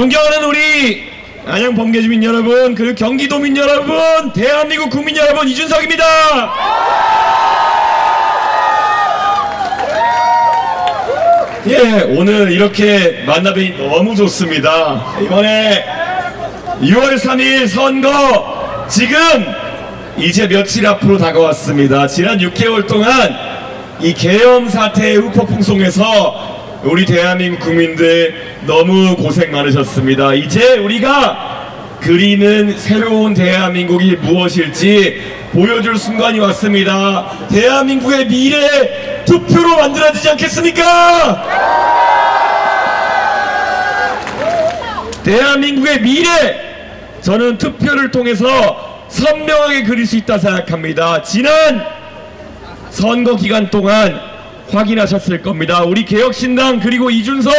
존경하는 우리 안양 범계 주민 여러분, 그리고 경기도민 여러분, 대한민국 국민 여러분, 이준석입니다. 예, 오늘 이렇게 만나뵈니 너무 좋습니다. 이번에 6월 3일 선거 지금 이제 며칠 앞으로 다가왔습니다. 지난 6개월 동안 이 계엄 사태의 후폭풍 속에서 우리 대한민국 국민들 너무 고생 많으셨습니다. 이제 우리가 그리는 새로운 대한민국이 무엇일지 보여줄 순간이 왔습니다. 대한민국의 미래 투표로 만들어지지 않겠습니까? 대한민국의 미래, 저는 투표를 통해서 선명하게 그릴 수 있다 생각합니다. 지난 선거 기간 동안 확인하셨을 겁니다. 우리 개혁신당 그리고 이준석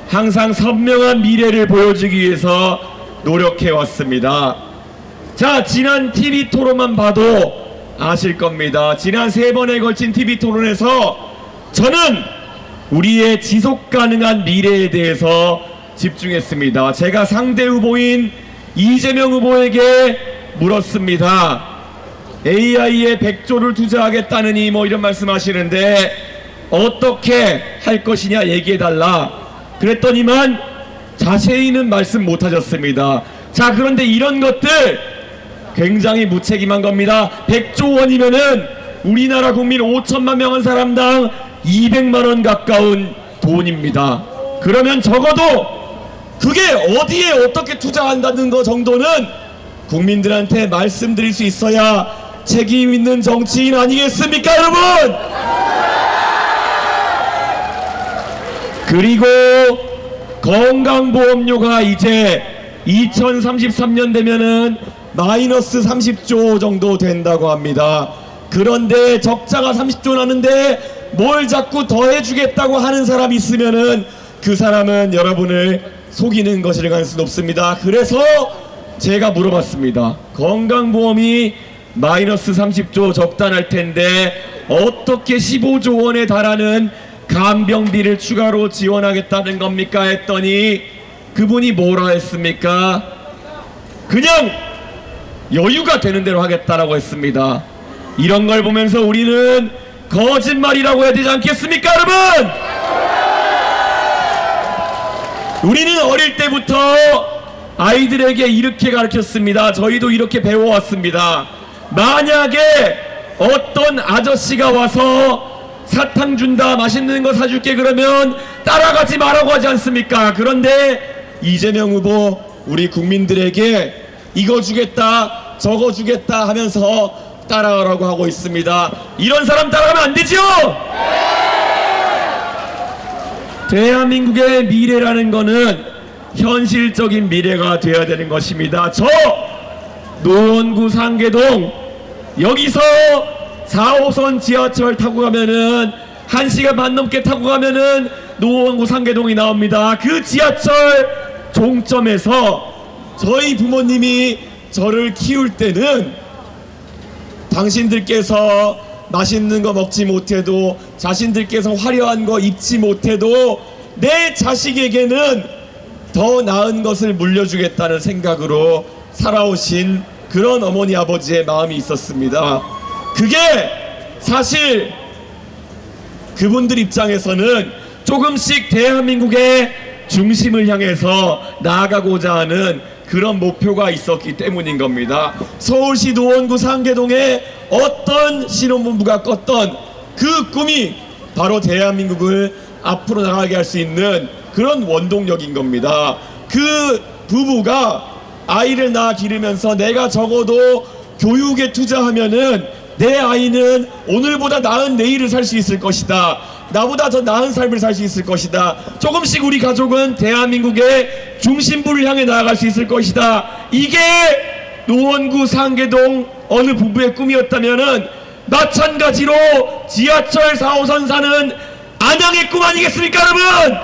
항상 선명한 미래를 보여주기 위해서 노력해 왔습니다. 자, 지난 TV 토론만 봐도 아실 겁니다. 지난 3번에 걸친 TV 토론에서 저는 우리의 지속 가능한 미래에 대해서 집중했습니다. 제가 상대 후보인 이재명 후보에게 물었습니다. AI에 100조를 투자하겠다느니 뭐 이런 말씀하시는데 어떻게 할 것이냐 얘기해달라 그랬더니만 자세히는 말씀 못하셨습니다. 자, 그런데 이런 것들 굉장히 무책임한 겁니다. 100조 원이면은 우리나라 국민 5천만 명 한 사람당 200만 원 가까운 돈입니다. 그러면 적어도 그게 어디에 어떻게 투자한다는 거 정도는 국민들한테 말씀드릴 수 있어야 책임 있는 정치인 아니겠습니까, 여러분? 그리고 건강보험료가 이제 2033년 되면은 마이너스 30조 정도 된다고 합니다. 그런데 적자가 30조 나는데 뭘 자꾸 더해주겠다고 하는 사람이 있으면은 그 사람은 여러분을 속이는 것일 가능성이 높습니다. 그래서 제가 물어봤습니다. 건강보험이 마이너스 30조 적단할 텐데 어떻게 15조 원에 달하는 간병비를 추가로 지원하겠다는 겁니까? 했더니 그분이 뭐라 했습니까? 그냥 여유가 되는 대로 하겠다라고 했습니다. 이런 걸 보면서 우리는 거짓말이라고 해야 되지 않겠습니까, 여러분? 우리는 어릴 때부터 아이들에게 이렇게 가르쳤습니다. 저희도 이렇게 배워왔습니다. 만약에 어떤 아저씨가 와서 사탕 준다, 맛있는 거 사줄게 그러면 따라가지 말라고 하지 않습니까? 그런데 이재명 후보 우리 국민들에게 이거 주겠다 저거 주겠다 하면서 따라가라고 하고 있습니다. 이런 사람 따라가면 안 되죠? 대한민국의 미래라는 거는 현실적인 미래가 되어야 되는 것입니다. 저 노원구 상계동 여기서 4호선 지하철 타고 가면은 1시간 반 넘게 타고 가면은 노원구 상계동이 나옵니다. 그 지하철 종점에서 저희 부모님이 저를 키울 때는 당신들께서 맛있는 거 먹지 못해도 자신들께서 화려한 거 입지 못해도 내 자식에게는 더 나은 것을 물려주겠다는 생각으로 살아오신 그런 어머니 아버지의 마음이 있었습니다. 그게 사실 그분들 입장에서는 조금씩 대한민국의 중심을 향해서 나아가고자 하는 그런 목표가 있었기 때문인 겁니다. 서울시 노원구 상계동에 어떤 신혼부부가 꿨던 그 꿈이 바로 대한민국을 앞으로 나가게 할 수 있는 그런 원동력인 겁니다. 그 부부가 아이를 낳아 기르면서 내가 적어도 교육에 투자하면은 내 아이는 오늘보다 나은 내일을 살 수 있을 것이다. 나보다 더 나은 삶을 살 수 있을 것이다. 조금씩 우리 가족은 대한민국의 중심부를 향해 나아갈 수 있을 것이다. 이게 노원구 상계동 어느 부부의 꿈이었다면은 마찬가지로 지하철 4호선 사는 안양의 꿈 아니겠습니까, 여러분?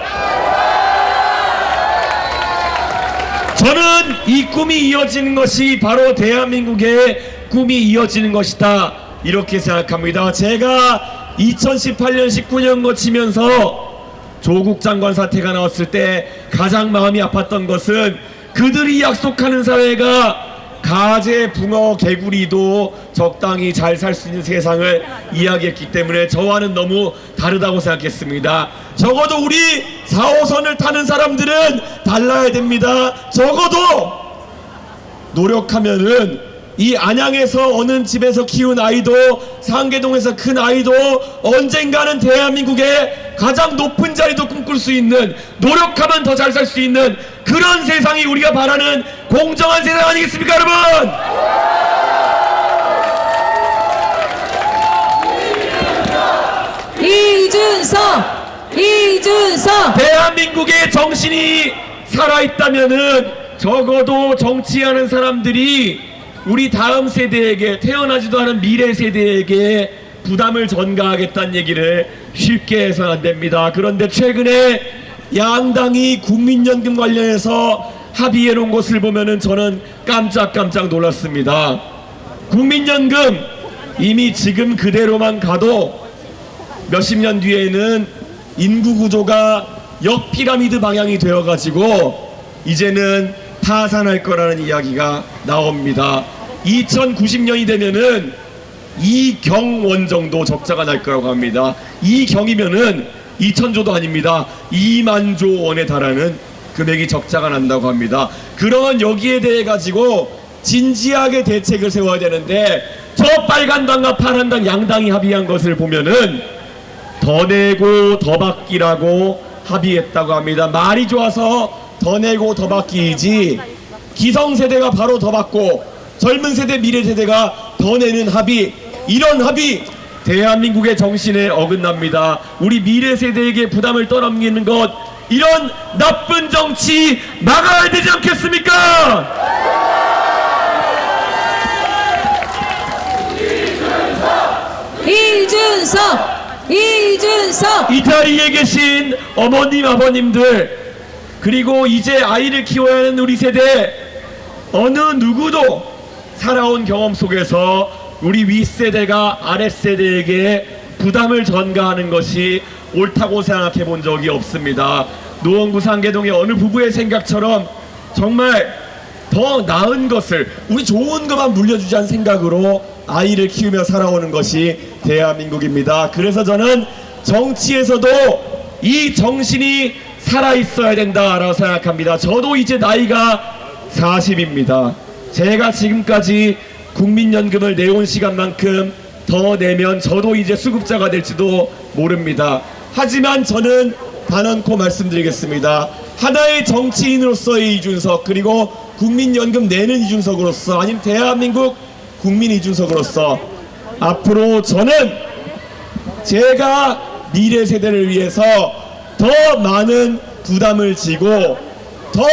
저는 이 꿈이 이어지는 것이 바로 대한민국의 꿈이 이어지는 것이다, 이렇게 생각합니다. 제가 2018년 19년 거치면서 조국 장관 사태가 나왔을 때 가장 마음이 아팠던 것은 그들이 약속하는 사회가 가재, 붕어, 개구리도 적당히 잘 살 수 있는 세상을 이야기했기 때문에 저와는 너무 다르다고 생각했습니다. 적어도 우리 4호선을 타는 사람들은 달라야 됩니다. 적어도 노력하면은 이 안양에서 어느 집에서 키운 아이도 상계동에서 큰 아이도 언젠가는 대한민국의 가장 높은 자리도 꿈꿀 수 있는, 노력하면 더 잘 살 수 있는 그런 세상이 우리가 바라는 공정한 세상 아니겠습니까, 여러분? 이준석 대한민국의 정신이 살아있다면은 적어도 정치하는 사람들이 우리 다음 세대에게, 태어나지도 않은 미래 세대에게 부담을 전가하겠다는 얘기를 쉽게 해서는 안 됩니다. 그런데 최근에 양당이 국민연금 관련해서 합의해 놓은 것을 보면은 저는 깜짝깜짝 놀랐습니다. 국민연금 이미 지금 그대로만 가도 몇십 년 뒤에는 인구 구조가 역피라미드 방향이 되어가지고 이제는 파산할 거라는 이야기가 나옵니다. 2090년이 되면은 2경원 정도 적자가 날 거라고 합니다. 2경이면은 2000조도 아닙니다. 2만조 원에 달하는 금액이 적자가 난다고 합니다. 그런 여기에 대해 가지고 진지하게 대책을 세워야 되는데 저 빨간당과 파란당 양당이 합의한 것을 보면은 더 내고 더 받기라고 합의했다고 합니다. 말이 좋아서 더 내고 더 받기이지 기성세대가 바로 더 받고 젊은 세대 미래 세대가 더 내는 합의, 이런 합의 대한민국의 정신에 어긋납니다. 우리 미래 세대에게 부담을 떠넘기는 것, 이런 나쁜 정치 막아야 되지 않겠습니까? 이준석 이 자리에 계신 어머님 아버님들, 그리고 이제 아이를 키워야 하는 우리 세대, 어느 누구도 살아온 경험 속에서 우리 윗세대가 아랫세대에게 부담을 전가하는 것이 옳다고 생각해 본 적이 없습니다. 노원구 상계동의 어느 부부의 생각처럼 정말 더 나은 것을, 우리 좋은 것만 물려주지 않은 생각으로 아이를 키우며 살아오는 것이 대한민국입니다. 그래서 저는 정치에서도 이 정신이 살아있어야 된다라고 생각합니다. 저도 이제 나이가 40입니다. 제가 지금까지 국민연금을 내온 시간만큼 더 내면 저도 이제 수급자가 될지도 모릅니다. 하지만 저는 단언코 말씀드리겠습니다. 하나의 정치인으로서의 이준석, 그리고 국민연금 내는 이준석으로서, 아니면 대한민국 국민 이준석으로서 앞으로 저는 제가 미래 세대를 위해서 더 많은 부담을 지고 더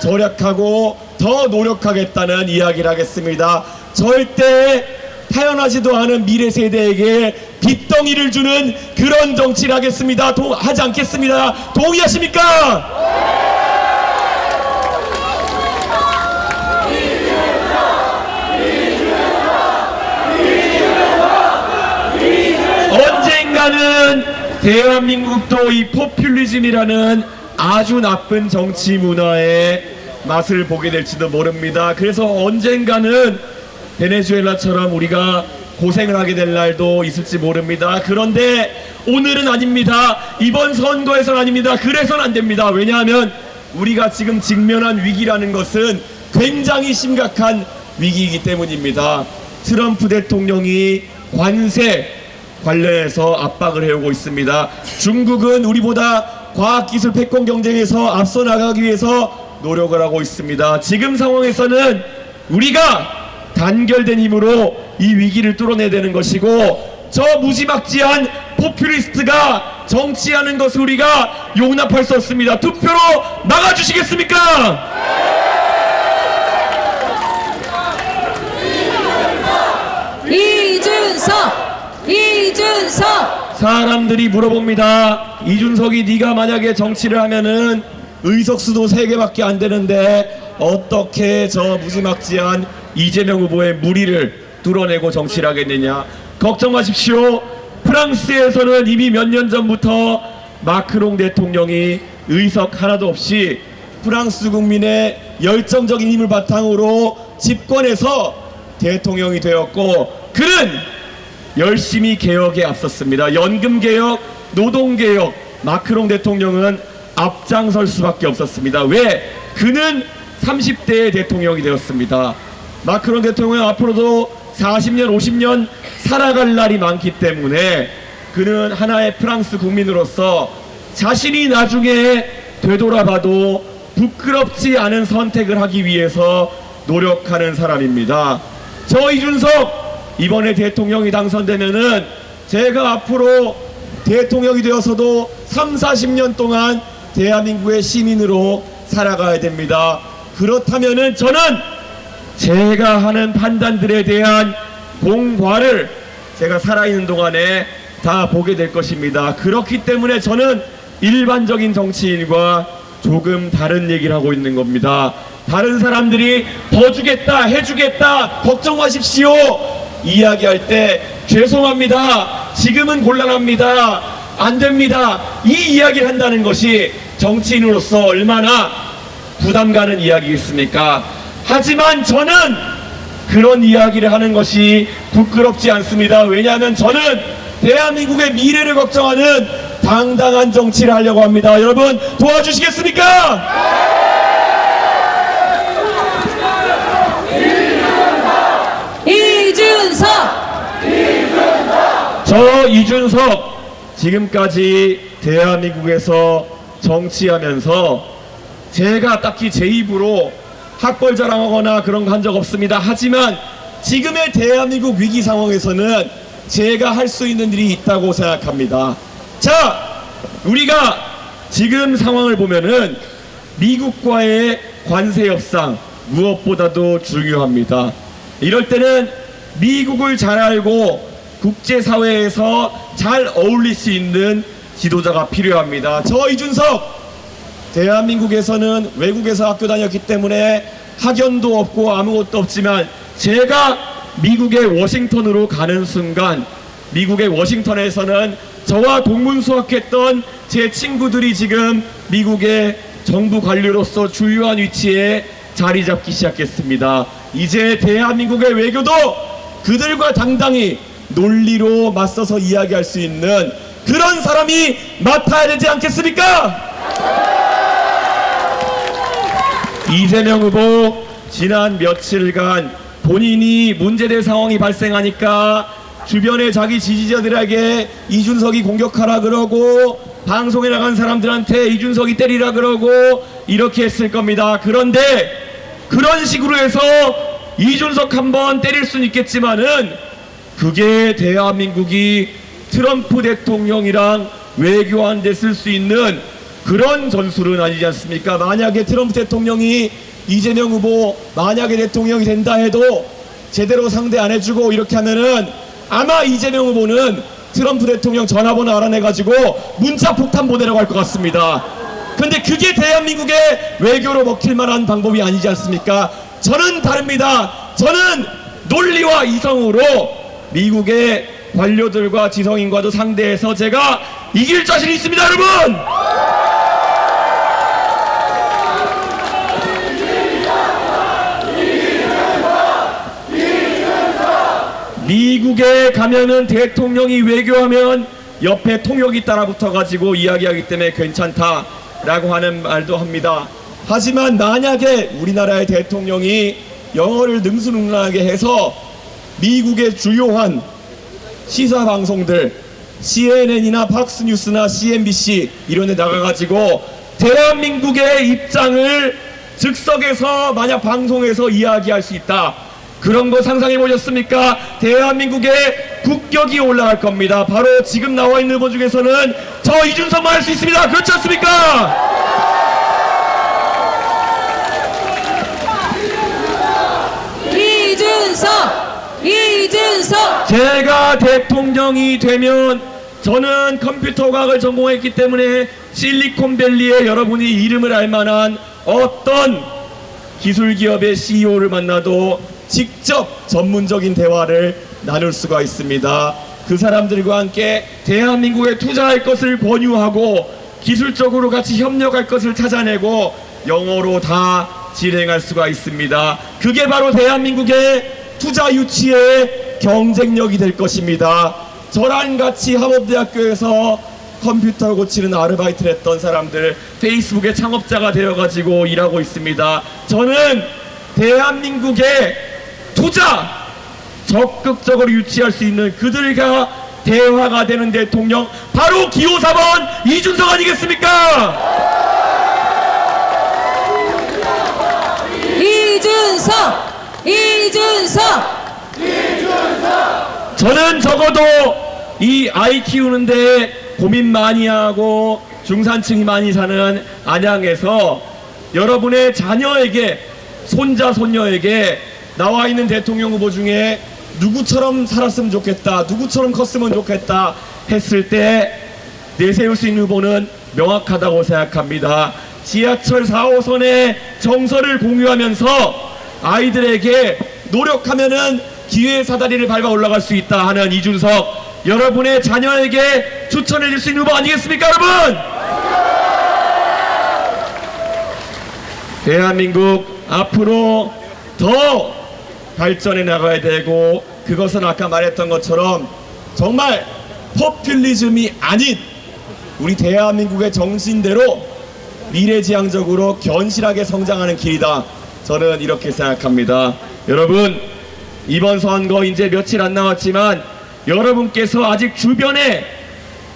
절약하고 더 노력하겠다는 이야기를 하겠습니다. 절대 태어나지도 않은 미래 세대에게 빚덩이를 주는 그런 정치를 하겠습니다. 하지 않겠습니다. 동의하십니까? 언젠가는 대한민국도 이 포퓰리즘이라는 아주 나쁜 정치 문화의 맛을 보게 될지도 모릅니다. 그래서 언젠가는 베네수엘라처럼 우리가 고생을 하게 될 날도 있을지 모릅니다. 그런데 오늘은 아닙니다. 이번 선거에서는 아닙니다. 그래서는 안 됩니다. 왜냐하면 우리가 지금 직면한 위기라는 것은 굉장히 심각한 위기이기 때문입니다. 트럼프 대통령이 관세 관련해서 압박을 해오고 있습니다. 중국은 우리보다 과학기술 패권 경쟁에서 앞서 나가기 위해서 노력을 하고 있습니다. 지금 상황에서는 우리가 단결된 힘으로 이 위기를 뚫어내야 되는 것이고, 저 무지막지한 포퓰리스트가 정치하는 것을 우리가 용납할 수 없습니다. 투표로 막아주시겠습니까? 이준석 사람들이 물어봅니다. 이준석이 네가 만약에 정치를 하면은 의석수도 3개밖에 안 되는데 어떻게 저 무지막지한 이재명 후보의 무리를 뚫어내고 정치를 하겠느냐. 걱정 마십시오. 프랑스에서는 이미 몇 년 전부터 마크롱 대통령이 의석 하나도 없이 프랑스 국민의 열정적인 힘을 바탕으로 집권해서 대통령이 되었고, 그는 열심히 개혁에 앞섰습니다. 연금개혁, 노동개혁, 마크롱 대통령은 앞장설 수밖에 없었습니다. 왜? 그는 30대의 대통령이 되었습니다. 마크롱 대통령은 앞으로도 40년, 50년 살아갈 날이 많기 때문에 그는 하나의 프랑스 국민으로서 자신이 나중에 되돌아봐도 부끄럽지 않은 선택을 하기 위해서 노력하는 사람입니다. 저 이준석 이번에 대통령이 당선되면은 제가 앞으로 대통령이 되어서도 3, 40년 동안 대한민국의 시민으로 살아가야 됩니다. 그렇다면은 저는 제가 하는 판단들에 대한 공과를 제가 살아있는 동안에 다 보게 될 것입니다. 그렇기 때문에 저는 일반적인 정치인과 조금 다른 얘기를 하고 있는 겁니다. 다른 사람들이 더 주겠다, 해주겠다, 걱정 마십시오 이야기할 때 죄송합니다, 지금은 곤란합니다, 안 됩니다, 이 이야기를 한다는 것이 정치인으로서 얼마나 부담 가는 이야기겠습니까? 하지만 저는 그런 이야기를 하는 것이 부끄럽지 않습니다. 왜냐하면 저는 대한민국의 미래를 걱정하는 당당한 정치를 하려고 합니다. 여러분 도와주시겠습니까? 저 이준석 지금까지 대한민국에서 정치하면서 제가 딱히 제 입으로 학벌 자랑하거나 그런 거 한 적 없습니다. 하지만 지금의 대한민국 위기 상황에서는 제가 할 수 있는 일이 있다고 생각합니다. 자, 우리가 지금 상황을 보면은 미국과의 관세 협상 무엇보다도 중요합니다. 이럴 때는 미국을 잘 알고 국제사회에서 잘 어울릴 수 있는 지도자가 필요합니다. 저 이준석 대한민국에서는 외국에서 학교 다녔기 때문에 학연도 없고 아무것도 없지만 제가 미국의 워싱턴으로 가는 순간 미국의 워싱턴에서는 저와 동문수학했던 제 친구들이 지금 미국의 정부 관료로서 주요한 위치에 자리 잡기 시작했습니다. 이제 대한민국의 외교도 그들과 당당히 논리로 맞서서 이야기할 수 있는 그런 사람이 맡아야 되지 않겠습니까? 이재명 후보 지난 며칠간 본인이 문제될 상황이 발생하니까 주변의 자기 지지자들에게 이준석이 공격하라 그러고 방송에 나간 사람들한테 이준석이 때리라 그러고 이렇게 했을 겁니다. 그런데 그런 식으로 해서 이준석 한번 때릴 수는 있겠지만은 그게 대한민국이 트럼프 대통령이랑 외교하는 데 쓸 수 있는 그런 전술은 아니지 않습니까? 만약에 트럼프 대통령이 이재명 후보 만약에 대통령이 된다 해도 제대로 상대 안 해주고 이렇게 하면은 아마 이재명 후보는 트럼프 대통령 전화번호 알아내가지고 문자 폭탄 보내라고 할 것 같습니다. 근데 그게 대한민국의 외교로 먹힐 만한 방법이 아니지 않습니까? 저는 다릅니다. 저는 논리와 이성으로 미국의 관료들과 지성인과도 상대해서 제가 이길 자신이 있습니다, 여러분! 미국에 가면은 대통령이 외교하면 옆에 통역이 따라 붙어가지고 이야기하기 때문에 괜찮다라고 하는 말도 합니다. 하지만 만약에 우리나라의 대통령이 영어를 능수능란하게 해서 미국의 주요한 시사방송들 CNN이나 팍스뉴스나 CNBC 이런 데 나가가지고 대한민국의 입장을 즉석에서 만약 방송에서 이야기할 수 있다. 그런 거 상상해 보셨습니까? 대한민국의 국격이 올라갈 겁니다. 바로 지금 나와 있는 후보 중에서는 저 이준석만 할 수 있습니다. 그렇지 않습니까? 이준석! 제가 대통령이 되면 저는 컴퓨터 과학을 전공했기 때문에 실리콘밸리에 여러분이 이름을 알 만한 어떤 기술 기업의 CEO를 만나도 직접 전문적인 대화를 나눌 수가 있습니다. 그 사람들과 함께 대한민국에 투자할 것을 권유하고 기술적으로 같이 협력할 것을 찾아내고 영어로 다 진행할 수가 있습니다. 그게 바로 대한민국의 투자 유치의 경쟁력이 될 것입니다. 저랑 같이 하버드대학교에서 컴퓨터 고치는 아르바이트를 했던 사람들 페이스북의 창업자가 되어가지고 일하고 있습니다. 저는 대한민국의 투자 적극적으로 유치할 수 있는 그들과 대화가 되는 대통령 바로 기호 4번 이준석 아니겠습니까? 이준석! 저는 적어도 이 아이 키우는데 고민 많이 하고 중산층이 많이 사는 안양에서 여러분의 자녀에게 손자 손녀에게 나와 있는 대통령 후보 중에 누구처럼 살았으면 좋겠다, 누구처럼 컸으면 좋겠다 했을 때 내세울 수 있는 후보는 명확하다고 생각합니다. 지하철 4호선의 정서를 공유하면서 아이들에게 노력하면은 기회의 사다리를 밟아 올라갈 수 있다 하는 이준석, 여러분의 자녀에게 추천해 줄 수 있는 후보 아니겠습니까, 여러분? 대한민국 앞으로 더 발전해 나가야 되고, 그것은 아까 말했던 것처럼 정말 포퓰리즘이 아닌 우리 대한민국의 정신대로 미래지향적으로 견실하게 성장하는 길이다. 저는 이렇게 생각합니다. 여러분, 이번 선거 이제 며칠 안 남았지만 여러분께서 아직 주변에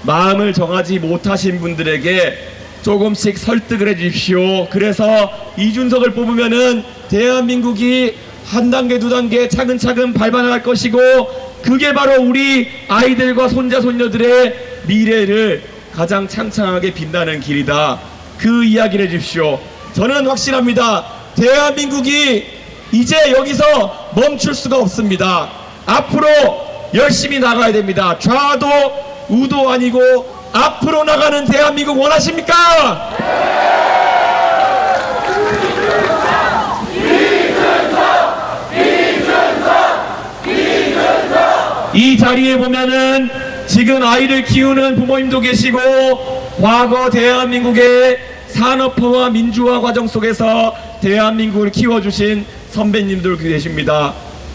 마음을 정하지 못하신 분들에게 조금씩 설득을 해 주십시오. 그래서 이준석을 뽑으면은 대한민국이 한 단계 두 단계 차근차근 밟아나갈 것이고, 그게 바로 우리 아이들과 손자 손녀들의 미래를 가장 창창하게 빛나는 길이다. 그 이야기를 해주십시오. 저는 확실합니다. 대한민국이 이제 여기서 멈출 수가 없습니다. 앞으로 열심히 나가야 됩니다. 좌도 우도 아니고 앞으로 나가는 대한민국 원하십니까? 이 자리에 보면은 지금 아이를 키우는 부모님도 계시고, 과거 대한민국의 산업화와 민주화 과정 속에서 대한민국을 키워주신 선배님들 계십니다.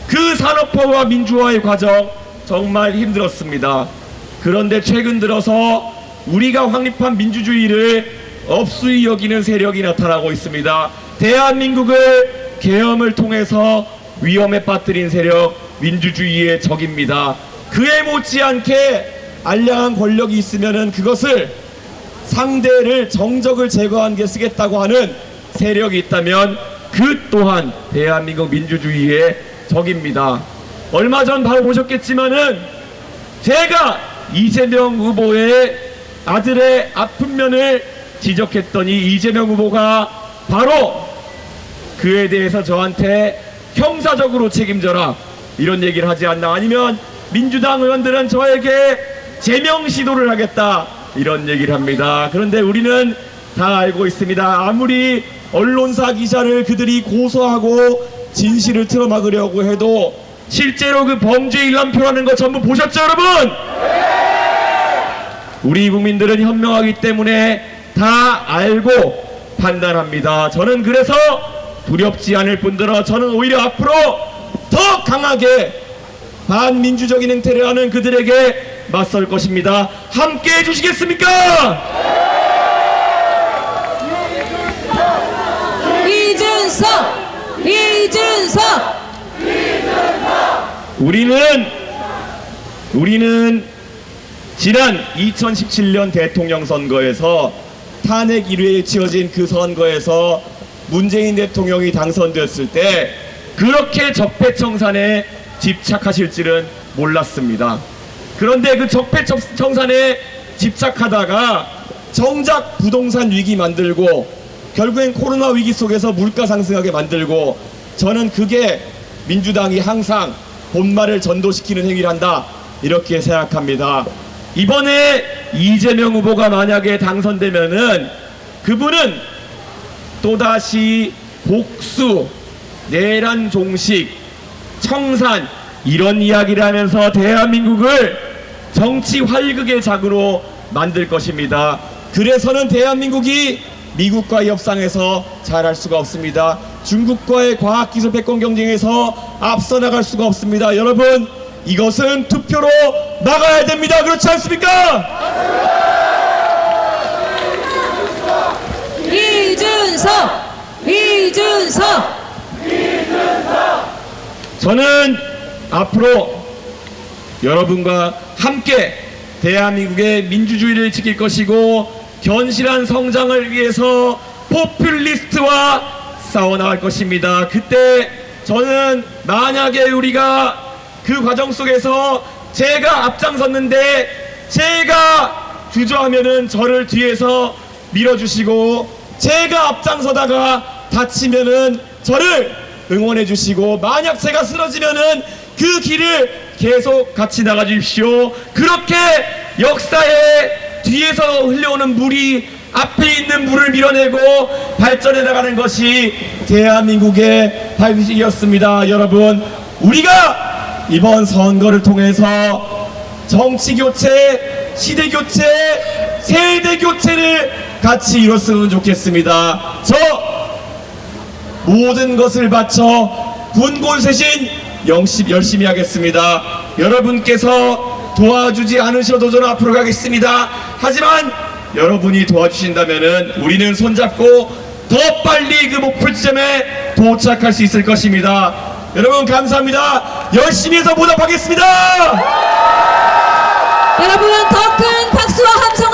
그 산업화와 민주화의 과정 정말 힘들었습니다. 그런데 최근 들어서 우리가 확립한 민주주의를 업수히 여기는 세력이 나타나고 있습니다. 대한민국을 계엄을 통해서 위험에 빠뜨린 세력, 민주주의의 적입니다. 그에 못지않게 알량한 권력이 있으면은 그것을 상대를 정적을 제거하는 게 쓰겠다고 하는 세력이 있다면 그 또한 대한민국 민주주의의 적입니다. 얼마 전 바로 보셨겠지만은 제가 이재명 후보의 아들의 아픈 면을 지적했더니 이재명 후보가 바로 그에 대해서 저한테 형사적으로 책임져라 이런 얘기를 하지 않나, 아니면 민주당 의원들은 저에게 제명 시도를 하겠다 이런 얘기를 합니다. 그런데 우리는 다 알고 있습니다. 아무리 언론사 기자를 그들이 고소하고 진실을 틀어막으려고 해도 실제로 그 범죄 일람표라는 거 전부 보셨죠, 여러분? 우리 국민들은 현명하기 때문에 다 알고 판단합니다. 저는 그래서 두렵지 않을 뿐더러 저는 오히려 앞으로 더 강하게 반민주적인 행태를 하는 그들에게 맞설 것입니다. 함께 해주시겠습니까? 이준석! 우리는 지난 2017년 대통령 선거에서 탄핵 1회에 치러진 그 선거에서 문재인 대통령이 당선되었을 때 그렇게 적폐청산에 집착하실 줄은 몰랐습니다. 그런데 그 적폐청산에 집착하다가 정작 부동산 위기 만들고 결국엔 코로나 위기 속에서 물가 상승하게 만들고, 저는 그게 민주당이 항상 본말을 전도시키는 행위를 한다 이렇게 생각합니다. 이번에 이재명 후보가 만약에 당선되면은 그분은 또다시 복수, 내란 종식, 청산 이런 이야기를 하면서 대한민국을 정치 활극의 장으로 만들 것입니다. 그래서는 대한민국이 미국과의 협상에서 잘할 수가 없습니다. 중국과의 과학기술 패권 경쟁에서 앞서 나갈 수가 없습니다. 여러분, 이것은 투표로 막아야 됩니다. 그렇지 않습니까? 이준석! 이준석! 저는 앞으로 여러분과 함께 대한민국의 민주주의를 지킬 것이고 견실한 성장을 위해서 포퓰리스트와 싸워나갈 것입니다. 그때 저는 만약에 우리가 그 과정 속에서 제가 앞장섰는데 제가 주저하면은 저를 뒤에서 밀어주시고 제가 앞장서다가 다치면은 저를 응원해 주시고 만약 제가 쓰러지면은 그 길을 계속 같이 나가 주십시오. 그렇게 역사의 뒤에서 흘러오는 물이 앞에 있는 물을 밀어내고 발전해 나가는 것이 대한민국의 방식이었습니다. 여러분, 우리가 이번 선거를 통해서 정치 교체, 시대 교체, 세대 교체를 같이 이뤘으면 좋겠습니다. 저 모든 것을 바쳐 군골쇄신 열심히 하겠습니다. 여러분께서 도와주지 않으셔도 저는 앞으로 가겠습니다. 하지만 여러분이 도와주신다면은 우리는 손잡고 더 빨리 그 목표 지점에 도착할 수 있을 것입니다. 여러분 감사합니다. 열심히 해서 보답하겠습니다. 여러분 더 큰 박수와 함성